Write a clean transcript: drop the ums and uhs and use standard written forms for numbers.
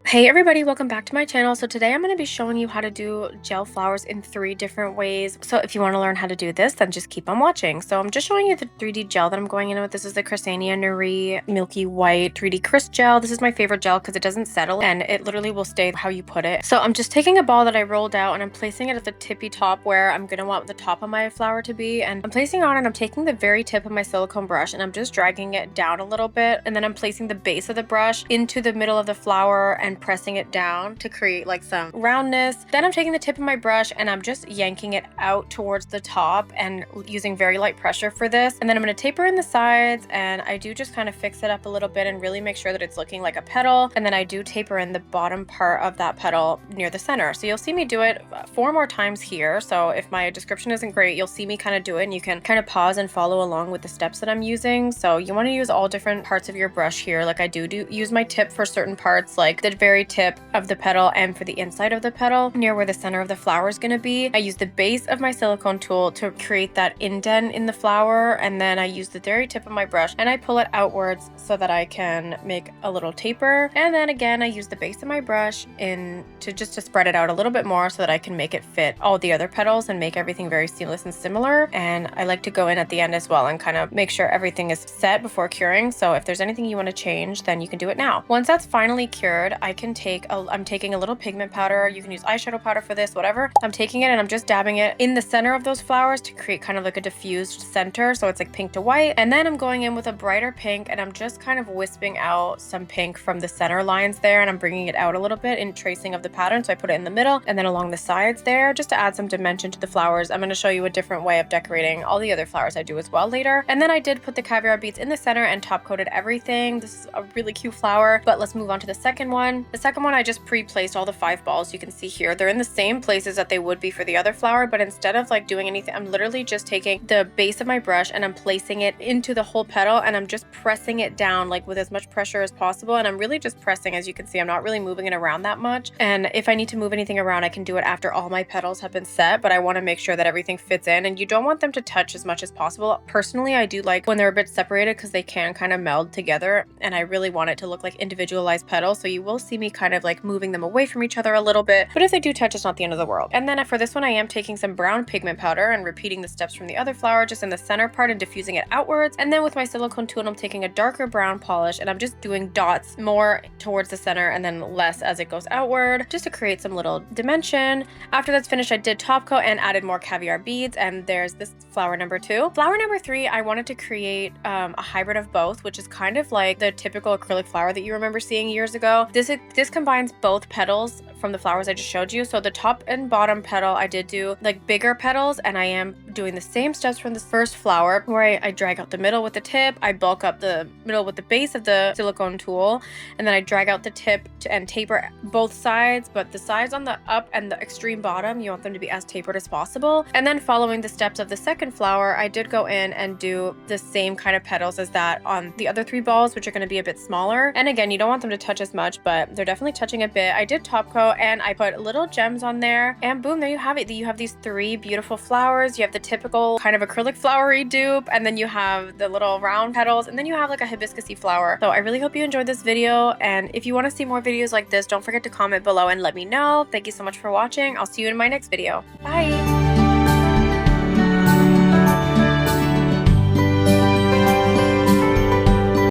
Hey everybody, welcome back to my channel. So today I'm going to be showing you how to do gel flowers in 3 different ways. So if you want to learn how to do this, then just keep on watching. So I'm just showing you the 3D gel that I'm going in with. This is the Cressania Nuri Milky White 3D Crisp Gel. This is my favorite gel because it doesn't settle and it literally will stay how you put it. So I'm just taking a ball that I rolled out and I'm placing it at the tippy top where I'm going to want the top of my flower to be. And I'm placing it on and I'm taking the very tip of my silicone brush and I'm just dragging it down a little bit. And then I'm placing the base of the brush into the middle of the flower and pressing it down to create like some roundness. Then I'm taking the tip of my brush and I'm just yanking it out towards the top and using very light pressure for this. And then I'm going to taper in the sides and I do just kind of fix it up a little bit and really make sure that it's looking like a petal. And then I do taper in the bottom part of that petal near the center. So you'll see me do it 4 more times here. So if my description isn't great, you'll see me kind of do it and you can kind of pause and follow along with the steps that I'm using. So you want to use all different parts of your brush here. Like I do use my tip for certain parts, like the very tip of the petal and for the inside of the petal near where the center of the flower is going to be. I use the base of my silicone tool to create that indent in the flower, and then I use the very tip of my brush and I pull it outwards so that I can make a little taper. And then again I use the base of my brush to spread it out a little bit more so that I can make it fit all the other petals and make everything very seamless and similar. And I like to go in at the end as well and kind of make sure everything is set before curing. So if there's anything you want to change, then you can do it now. Once that's finally cured, I'm taking a little pigment powder. You can use eyeshadow powder for this, whatever. I'm taking it and I'm just dabbing it in the center of those flowers to create kind of like a diffused center. So it's like pink to white. And then I'm going in with a brighter pink and I'm just kind of wisping out some pink from the center lines there. And I'm bringing it out a little bit in tracing of the pattern. So I put it in the middle and then along the sides there just to add some dimension to the flowers. I'm going to show you a different way of decorating all the other flowers I do as well later. And then I did put the caviar beads in the center and top coated everything. This is a really cute flower, but let's move on to the second one. The second one I just pre-placed all the 5 balls. You can see here they're in the same places that they would be for the other flower, but instead of like doing anything, I'm literally just taking the base of my brush and I'm placing it into the whole petal and I'm just pressing it down like with as much pressure as possible. And I'm really just pressing. As you can see, I'm not really moving it around that much, and if I need to move anything around I can do it after all my petals have been set, but I want to make sure that everything fits in and you don't want them to touch as much as possible. Personally, I do like when they're a bit separated because they can kind of meld together, and I really want it to look like individualized petals. So you will see me kind of like moving them away from each other a little bit, but if they do touch, it's not the end of the world. And then for this one I am taking some brown pigment powder and repeating the steps from the other flower just in the center part and diffusing it outwards. And then with my silicone tool I'm taking a darker brown polish and I'm just doing dots more towards the center and then less as it goes outward just to create some little dimension. After that's finished, I did top coat and added more caviar beads, and there's this flower number 2. Flower number 3, I wanted to create a hybrid of both, which is kind of like the typical acrylic flower that you remember seeing years ago. This combines both petals from the flowers I just showed you. So the top and bottom petal I did do like bigger petals, and I am doing the same steps from the first flower where I drag out the middle with the tip, I bulk up the middle with the base of the silicone tool, and then I drag out the tip and taper both sides, but the sides on the up and the extreme bottom you want them to be as tapered as possible. And then following the steps of the second flower, I did go in and do the same kind of petals as that on the other 3 balls, which are going to be a bit smaller. And again, you don't want them to touch as much, but they're definitely touching a bit. I did top coat and I put little gems on there, and boom, there you have it. You have these 3 beautiful flowers. You have the typical kind of acrylic flowery dupe, and then you have the little round petals, and then you have like a hibiscusy flower. So I really hope you enjoyed this video, and if you want to see more videos like this, don't forget to comment below and let me know. Thank you so much for watching. I'll see you in my next video. Bye!